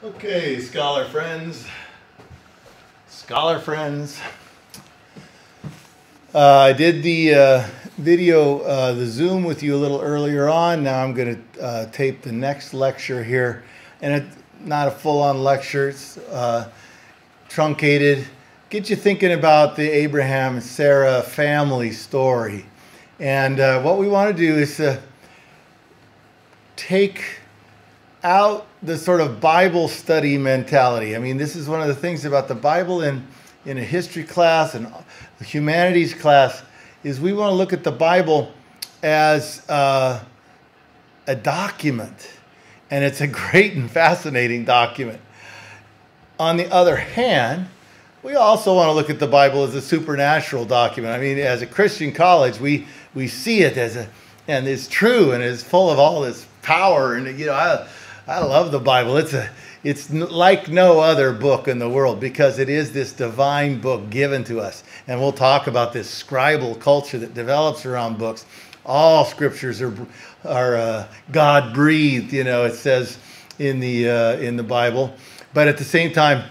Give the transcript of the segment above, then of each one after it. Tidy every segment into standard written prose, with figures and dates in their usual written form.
Okay, scholar friends. I did the video, the Zoom with you a little earlier on. Now I'm going to tape the next lecture here. And it's not a full-on lecture. It's truncated. Get you thinking about the Abraham and Sarah family story. And what we want to do is take out the sort of Bible study mentality. I mean, this is one of the things about the Bible in a history class and the humanities class is we want to look at the Bible as a document. And it's a great and fascinating document. On the other hand, we also want to look at the Bible as a supernatural document. I mean, as a Christian college, we see it as and it's true and it's full of all this power. And, you know, I love the Bible. It's like no other book in the world because it is this divine book given to us. And we'll talk about this scribal culture that develops around books. All scriptures are God-breathed, you know, it says in the Bible. But at the same time,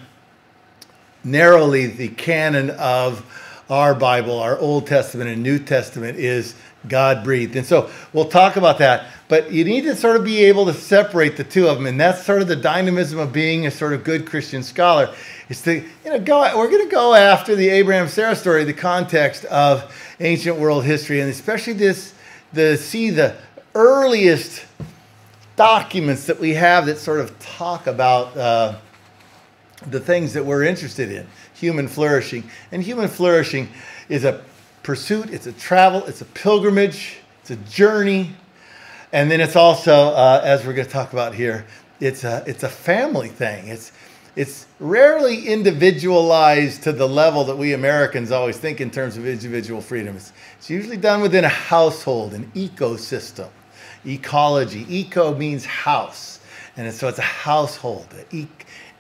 narrowly, the canon of our Bible, our Old Testament and New Testament is God-breathed. And so we'll talk about that. But you need to sort of be able to separate the two of them. And that's sort of the dynamism of being a sort of good Christian scholar. Is to, we're going to go after the Abraham-Sarah story, the context of ancient world history, and especially the earliest documents that we have that sort of talk about the things that we're interested in, human flourishing. And human flourishing is a pursuit, it's a travel, it's a pilgrimage, it's a journey. And then it's also, as we're going to talk about here, it's a family thing. It's rarely individualized to the level that we Americans always think in terms of individual freedom. It's usually done within a household, an ecosystem, ecology. Eco means house. And so it's a household,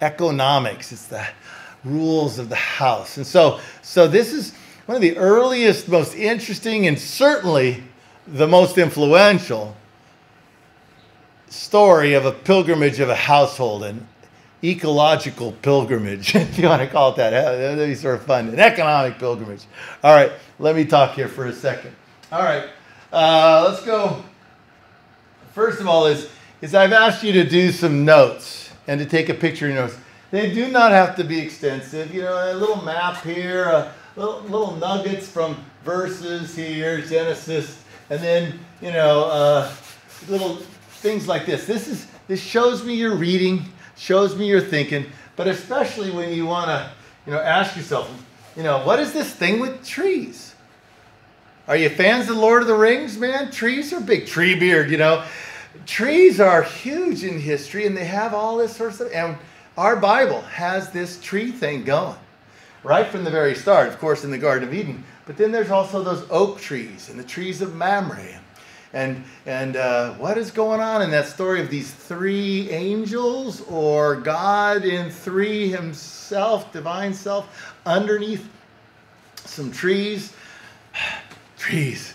economics. It's the rules of the house. And so this is one of the earliest, most interesting, and certainly the most influential story of a pilgrimage of a household, an ecological pilgrimage, if you want to call it that. That'd be sort of fun. An economic pilgrimage. All right, let me talk here for a second. All right, let's go. First of all is I've asked you to do some notes and to take a picture of your notes. They do not have to be extensive. You know, a little map here, little nuggets from verses here, Genesis, and then, you know, little things like this. This shows me you're reading, shows me you're thinking, but especially when you want to, you know, ask yourself, you know, what is this thing with trees? Are you fans of Lord of the Rings, man? Trees are big. Tree beard, you know. Trees are huge in history, and they have all this sort of stuff. And our Bible has this tree thing going right from the very start, of course, in the Garden of Eden. But then there's also those oak trees and the trees of Mamre. And what is going on in that story of these three angels or God in three himself, divine self, underneath some trees? Trees.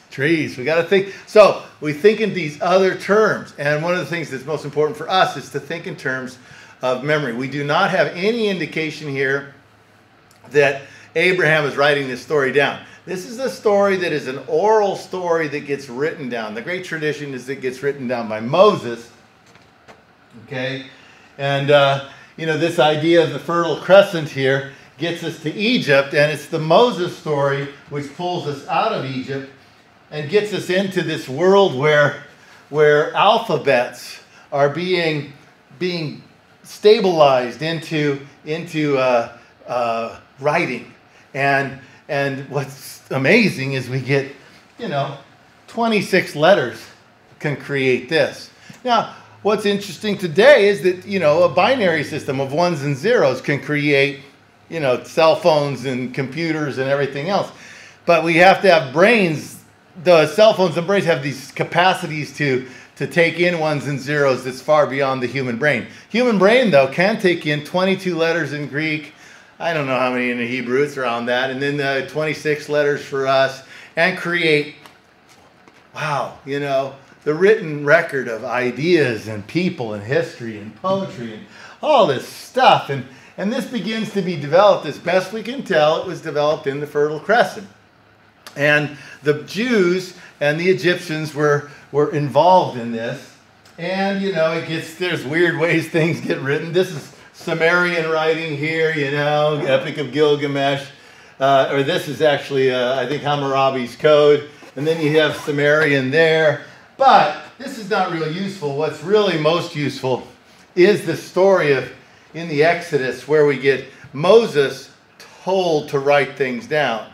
We got to think. So we think in these other terms. And one of the things that's most important for us is to think in terms of memory. We do not have any indication here that Abraham is writing this story down. This is a story that is an oral story that gets written down. The great tradition is it gets written down by Moses. Okay? And, you know, this idea of the Fertile Crescent here gets us to Egypt, and it's the Moses story which pulls us out of Egypt and gets us into this world where alphabets are being stabilized into writing. And what's amazing is we get, you know, 26 letters can create this. Now, what's interesting today is that, you know, a binary system of ones and zeros can create, you know, cell phones and computers and everything else. But we have to have brains. The cell phones and brains have these capacities to take in ones and zeros that's far beyond the human brain. Human brain, though, can take in 22 letters in Greek. I don't know how many in the Hebrew, it's around that. And then the 26 letters for us, and create, wow, you know, the written record of ideas and people and history and poetry and all this stuff. And this begins to be developed, as best we can tell, it was developed in the Fertile Crescent. And the Jews and the Egyptians were involved in this. And, you know, there's weird ways things get written. This is Sumerian writing here, you know, Epic of Gilgamesh. Or this is actually, I think, Hammurabi's Code. And then you have Sumerian there. But this is not really useful. What's really most useful is the story of, in the Exodus, where we get Moses told to write things down.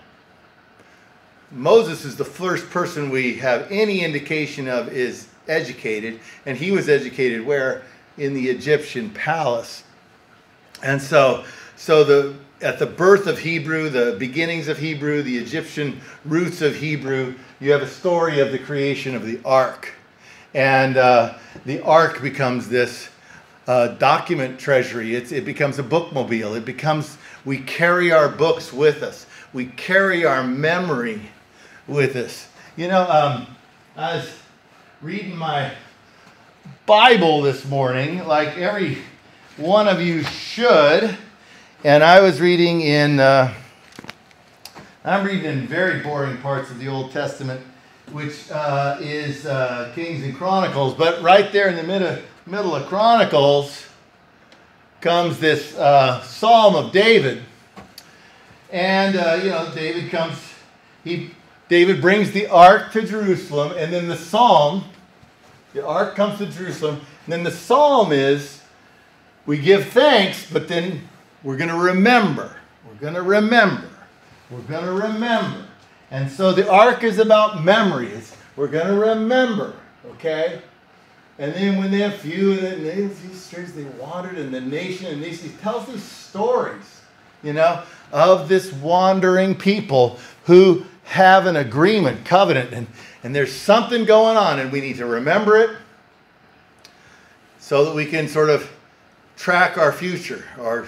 Moses is the first person we have any indication of is educated. And he was educated where? In the Egyptian palace. And so at the birth of Hebrew, the beginnings of Hebrew, the Egyptian roots of Hebrew, you have a story of the creation of the ark. And the ark becomes this document treasury. It becomes a bookmobile. We carry our books with us. We carry our memory with us. You know, I was reading my Bible this morning, like every one of you should. And I was reading I'm reading in very boring parts of the Old Testament, which is Kings and Chronicles. But right there in the middle of Chronicles comes this Psalm of David. And, you know, David brings the ark to Jerusalem. And then the ark comes to Jerusalem. And then the psalm is, we give thanks, but then we're going to remember. We're going to remember. We're going to remember. And so the ark is about memories. We're going to remember, okay? And then when they have few, these streets, they wandered in the nation, and he tells these stories, you know, of this wandering people who have an agreement, covenant, and there's something going on, and we need to remember it so that we can sort of track our future or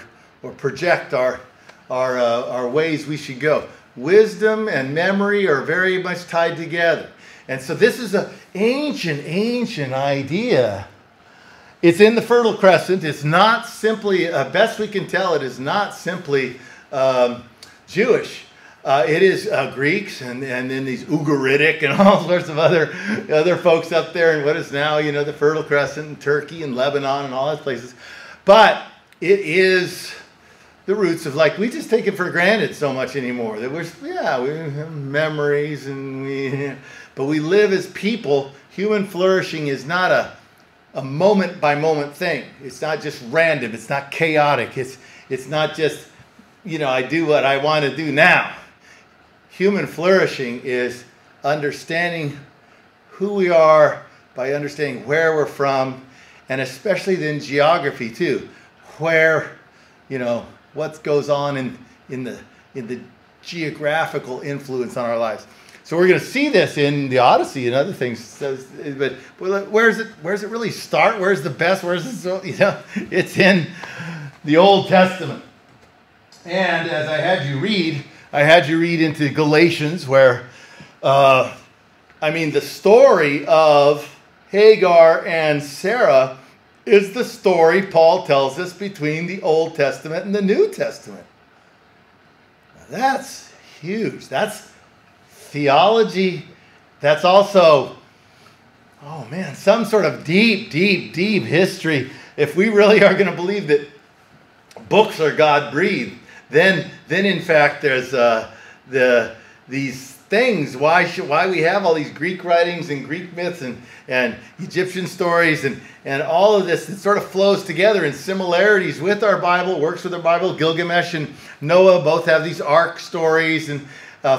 project our ways we should go. Wisdom and memory are very much tied together. And so this is an ancient idea. It's in the Fertile Crescent. It's not simply, best we can tell, it is not simply Jewish. It is Greeks and then these Ugaritic and all sorts of other folks up there in what is now, you know, the Fertile Crescent and Turkey and Lebanon and all those places. But it is the roots of, like, we just take it for granted so much anymore. That we have memories but we live as people. Human flourishing is not a moment by moment thing. It's not just random. It's not chaotic. It's not just, you know, I do what I want to do now. Human flourishing is understanding who we are by understanding where we're from, and especially then geography too, where, you know, what goes on in the geographical influence on our lives. So we're going to see this in the Odyssey and other things. But where does it really start? Where's the best? Where's it? You know, it's in the Old Testament. And as I had you read into Galatians, where the story of Hagar and Sarah is the story Paul tells us between the Old Testament and the New Testament. Now that's huge. That's theology. That's also, oh man, some sort of deep history. If we really are going to believe that books are God-breathed, then in fact there's these things. Why we have all these Greek writings and Greek myths and Egyptian stories and all of this, it sort of flows together in similarities with our Bible, works with our Bible. Gilgamesh and Noah both have these ark stories and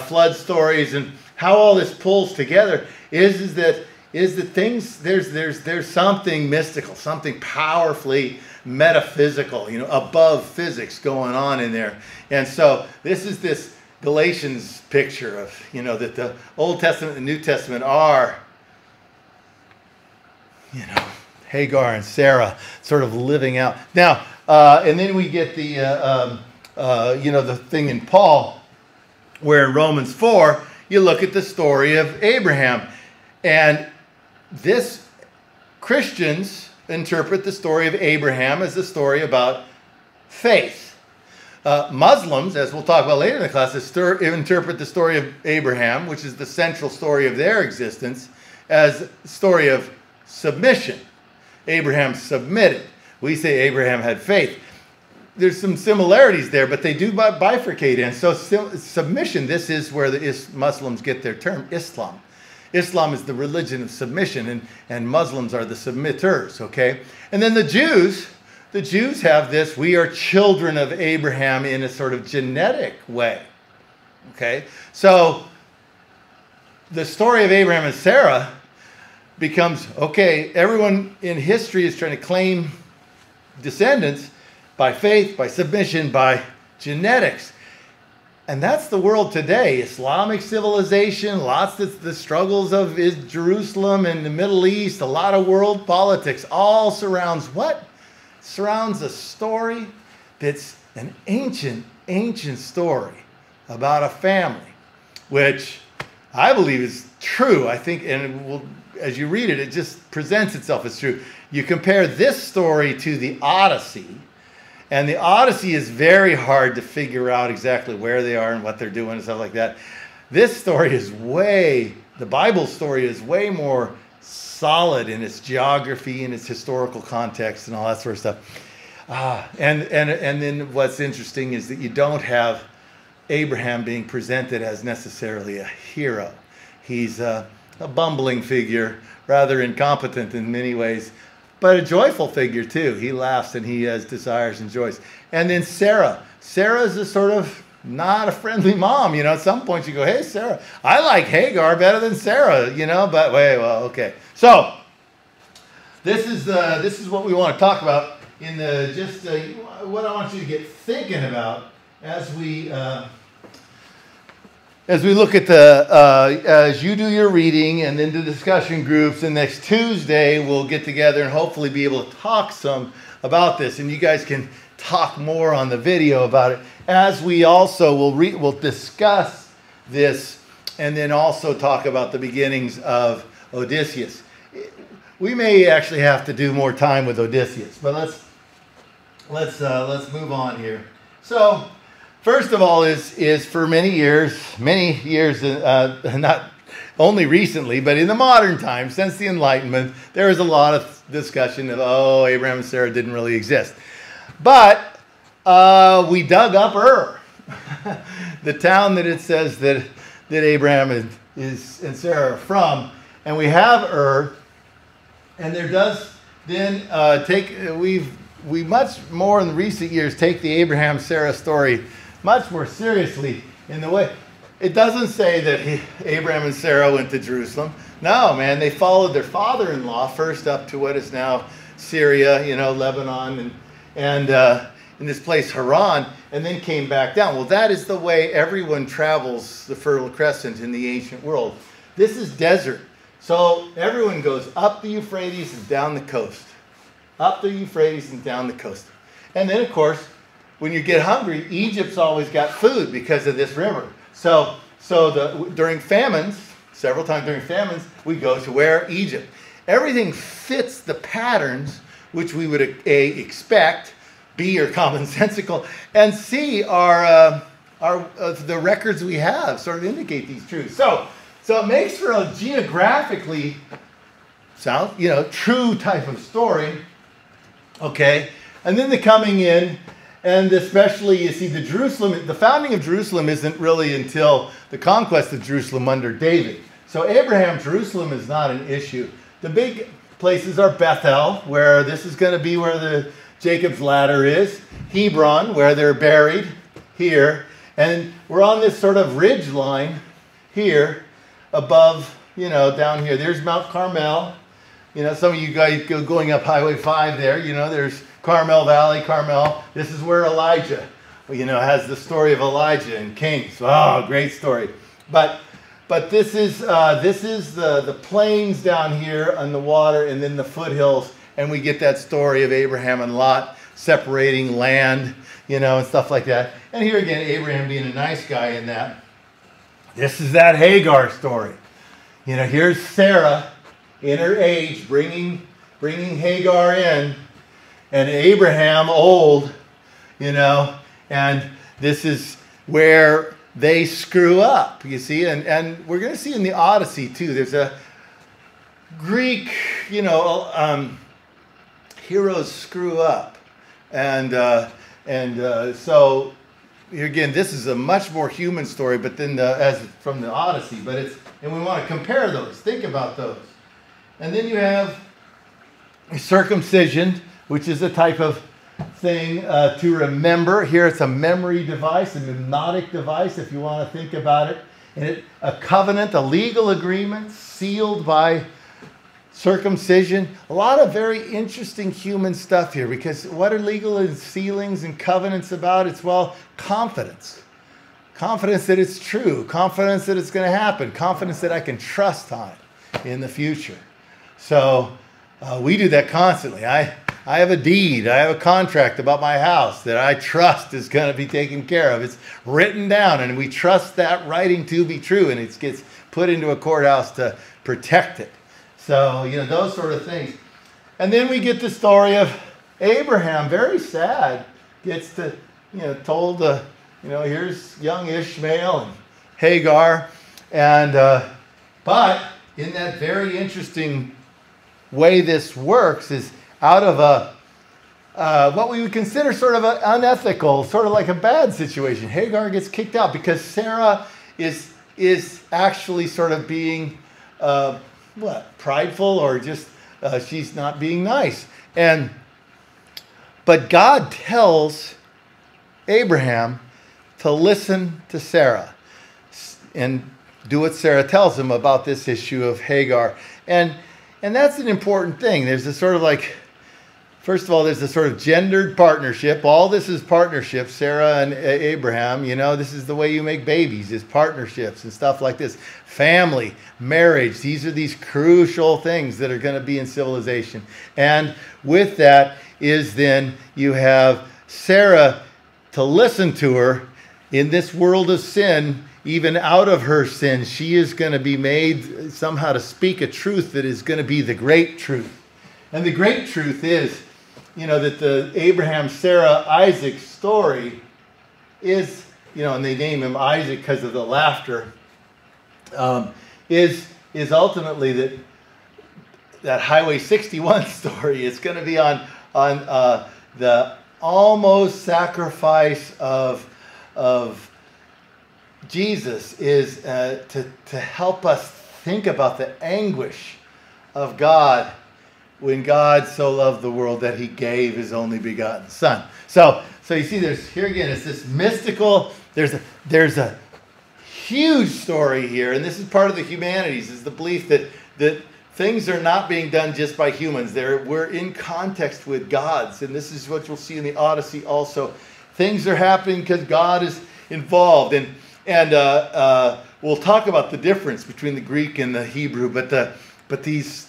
flood stories, and how all this pulls together is that things, there's something mystical, something powerfully metaphysical, you know, above physics going on in there. And so this is this Galatians picture of, you know, that the Old Testament and the New Testament are, you know, Hagar and Sarah sort of living out. Now, and then we get the, the thing in Paul, where in Romans 4, you look at the story of Abraham. And this Christians interpret the story of Abraham as a story about faith. Muslims, as we'll talk about later in the class, interpret the story of Abraham, which is the central story of their existence, as a story of submission. Abraham submitted. We say Abraham had faith. There's some similarities there, but they do bifurcate. And so submission, this is where the Muslims get their term, Islam. Islam is the religion of submission, and Muslims are the submitters, okay? And then the Jews have this, we are children of Abraham in a sort of genetic way, okay? So the story of Abraham and Sarah becomes, okay, everyone in history is trying to claim descendants by faith, by submission, by genetics. And that's the world today. Islamic civilization, lots of the struggles of Jerusalem and the Middle East, a lot of world politics, all surrounds what? Surrounds a story that's an ancient story about a family, which I believe is true. I think, and as you read it, it just presents itself as true. You compare this story to the Odyssey, and the Odyssey is very hard to figure out exactly where they are and what they're doing and stuff like that. This story is the Bible story is way more solid in its geography and its historical context and all that sort of stuff. And then what's interesting is that you don't have Abraham being presented as necessarily a hero. He's a bumbling figure, rather incompetent in many ways, but a joyful figure too. He laughs and he has desires and joys. And then Sarah. Sarah is a sort of not a friendly mom. You know, at some point you go, hey, Sarah, I like Hagar better than Sarah, you know, but well, okay. So this is what we want to talk about in what I want you to get thinking about as we look at as you do your reading and then the discussion groups, and next Tuesday we'll get together and hopefully be able to talk some about this, and you guys can talk more on the video about it, as we also will discuss this and then also talk about the beginnings of Odysseus. We may actually have to do more time with Odysseus, but let's move on here. So first of all is for many years, not only recently, but in the modern times, since the Enlightenment, there is a lot of discussion of, Abraham and Sarah didn't really exist. But we dug up Ur, the town that it says that Abraham and Sarah are from, and we have Ur, and there does then we much more in recent years take the Abraham-Sarah story much more seriously in the way. It doesn't say that Abraham and Sarah went to Jerusalem. No, man, they followed their father-in-law first up to what is now Syria, Lebanon, and in this place Haran, and then came back down. Well, that is the way everyone travels the Fertile Crescent in the ancient world. This is desert. So everyone goes up the Euphrates and down the coast. Up the Euphrates and down the coast. And then, of course, when you get hungry, Egypt's always got food because of this river. So during famines, several times during famines, we go to where? Egypt. Everything fits the patterns which we would expect, B, are commonsensical, and C, are the records we have sort of indicate these truths. So it makes for a geographically true type of story. Okay, and then the coming in, and especially you see the founding of Jerusalem isn't really until the conquest of Jerusalem under David. So Abraham, Jerusalem is not an issue. The big places are Bethel, where this is going to be where the Jacob's ladder is, Hebron, where they're buried here, and we're on this sort of ridge line here above, down here. There's Mount Carmel. Some of you guys going up Highway 5 there, there's Carmel Valley, Carmel. This is where Elijah, has the story of Elijah and Kings. Oh, great story. But this is the plains down here on the water, and then the foothills, and we get that story of Abraham and Lot separating land, and stuff like that. And here again, Abraham being a nice guy in that. This is that Hagar story. Here's Sarah in her age, bringing Hagar in, and Abraham old, and this is where they screw up, you see, and we're going to see in the Odyssey too. There's a Greek, heroes screw up, and so here again, this is a much more human story, but then as from the Odyssey, and we want to compare those. Think about those, and then you have circumcision, which is a type of thing to remember. Here it's a memory device, a mnemonic device, if you want to think about it. And a covenant, a legal agreement sealed by circumcision. A lot of very interesting human stuff here, because what are legal and sealings and covenants about? It's, confidence. Confidence that it's true. Confidence that it's going to happen. Confidence that I can trust on it in the future. So we do that constantly. I have a deed. I have a contract about my house that I trust is going to be taken care of. It's written down, and we trust that writing to be true, and it gets put into a courthouse to protect it. So, those sort of things. And then we get the story of Abraham, very sad, gets to, told, here's young Ishmael and Hagar. And, but in that very interesting way this works is out of what we would consider sort of an unethical, sort of like a bad situation. Hagar gets kicked out because Sarah is actually sort of being, prideful, or just she's not being nice. But God tells Abraham to listen to Sarah and do what Sarah tells him about this issue of Hagar. And that's an important thing. There's a sort of first of all, there's a sort of gendered partnership. All this is partnership, Sarah and Abraham. This is the way you make babies, is partnerships and stuff like this. Family, marriage, these are these crucial things that are going to be in civilization. And with that is then you have Sarah to listen to her in this world of sin. Even out of her sin, she is going to be made somehow to speak a truth that is going to be the great truth. And the great truth is, that the Abraham, Sarah, Isaac story is, and they name him Isaac because of the laughter, is ultimately that Highway 61 story is going to be on the almost sacrifice of Jesus, is to help us think about the anguish of God when God so loved the world that he gave his only begotten Son. So you see, here again, it's this mystical, there's a huge story here, and this is part of the Humanities, is the belief that things are not being done just by humans. We're in context with gods, and this is what you'll see in the Odyssey also. Things are happening because God is involved, and we'll talk about the difference between the Greek and the Hebrew, but these,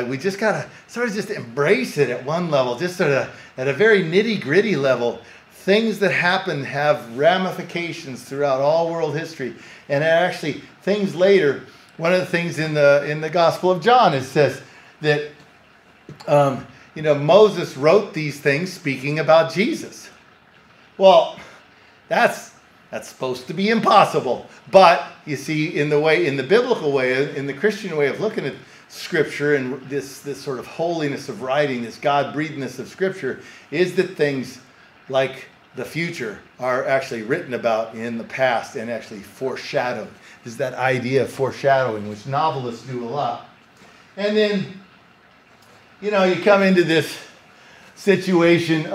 we just got to sort of just embrace it at one level, just sort of at a very nitty-gritty level. Things that happen have ramifications throughout all world history. And actually, things later, one of the things in the Gospel of John, it says that, Moses wrote these things speaking about Jesus. Well, that's supposed to be impossible. But, you see, in the biblical way, in the Christian way of looking at Scripture and this sort of holiness of writing, this God-breathedness of Scripture, is that things like the future are actually written about in the past and actually foreshadowed. There's that idea of foreshadowing, which novelists do a lot. And then, you come into this situation,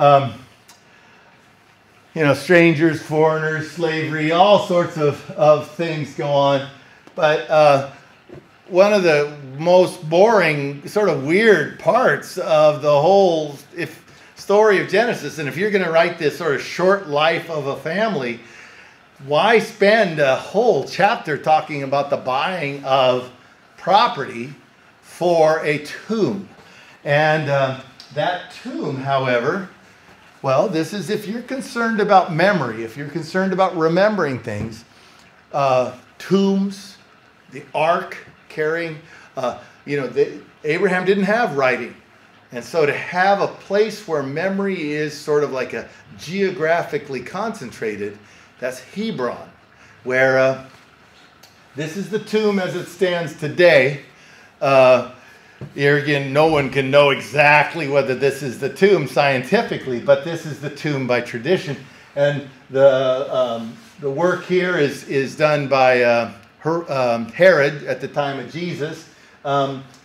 strangers, foreigners, slavery, all sorts of things go on. But one of the most boring, sort of weird parts of the whole story of Genesis, and if you're going to write this sort of short life of a family, why spend a whole chapter talking about the buying of property for a tomb? And that tomb, however, this is if you're concerned about memory, if you're concerned about remembering things, tombs, the ark carrying Abraham didn't have writing. And so to have a place where memory is sort of like a geographically concentrated, that's Hebron, where this is the tomb as it stands today. Here again, no one can know exactly whether this is the tomb scientifically, but this is the tomb by tradition. And the work here is done by Herod at the time of Jesus.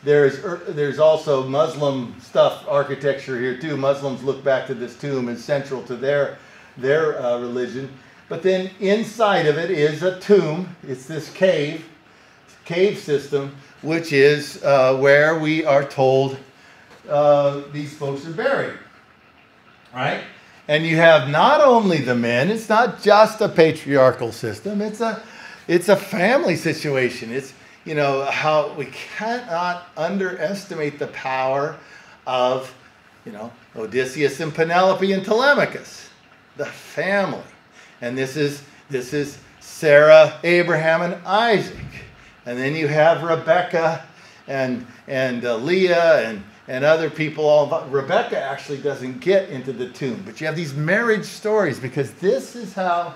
There's also Muslim stuff, architecture here too. Muslims look back to this tomb as central to their religion. But then inside of it is a tomb. It's this cave system, which is where we are told these folks are buried, right? And you have not only the men. It's not just a patriarchal system. It's a family situation. It's how we cannot underestimate the power of Odysseus and Penelope and Telemachus, the family. And this is Sarah, Abraham, and Isaac. And then you have Rebecca and Leah and other people. Rebecca actually doesn't get into the tomb, but you have these marriage stories because this is how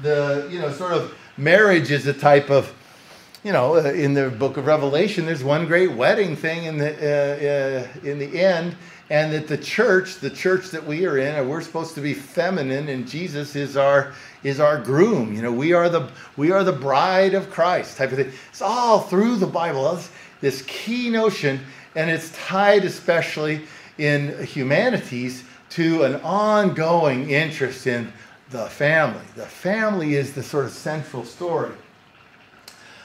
sort of marriage is a type of, in the book of Revelation, there's one great wedding thing in the end, and that the church that we are in, we're supposed to be feminine, and Jesus is our groom. We are the bride of Christ type of thing. It's all through the Bible. This key notion, and it's tied especially in Humanities to an ongoing interest in the family. The family is the sort of central story.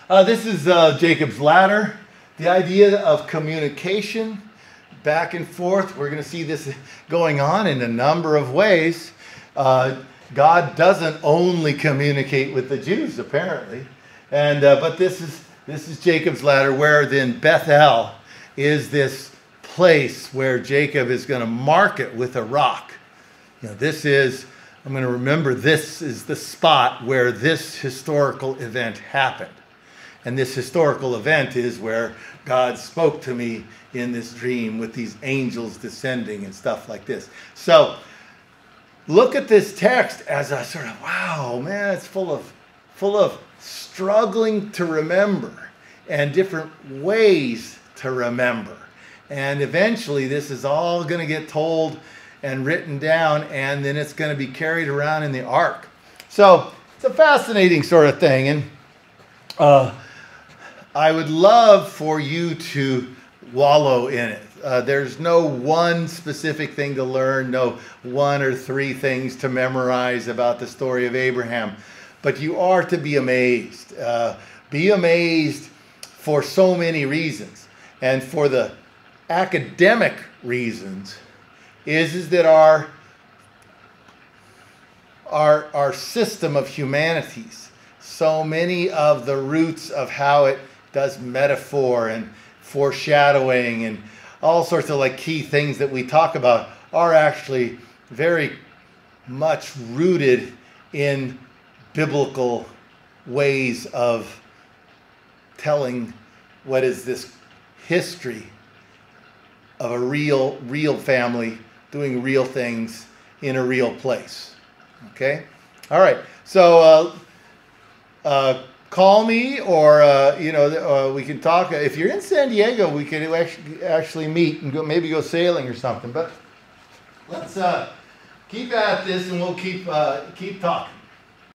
This is Jacob's ladder. The idea of communication back and forth. We're going to see this going on in a number of ways. God doesn't only communicate with the Jews, apparently, but this is Jacob's ladder, where then Bethel is this place where Jacob is going to mark it with a rock. I'm going to remember this is the spot where this historical event happened. And this historical event is where God spoke to me in this dream with these angels descending and stuff like this. So look at this text as a sort of, wow, man, it's full of struggling to remember and different ways to remember. And eventually this is all going to get told and written down, and then it's going to be carried around in the ark. So it's a fascinating sort of thing. And I would love for you to wallow in it. There's no one specific thing to learn, no 1 or 3 things to memorize about the story of Abraham. But you are to be amazed. Be amazed for so many reasons. And for the academic reasons is that our system of humanities, so many of the roots of how it does metaphor and foreshadowing and all sorts of like key things that we talk about are actually very much rooted in biblical ways of telling what is this history of a real family doing real things in a real place. Okay? All right. So call me, or we can talk. If you're in San Diego, we could actually meet and maybe go sailing or something. But let's keep at this, and we'll keep talking.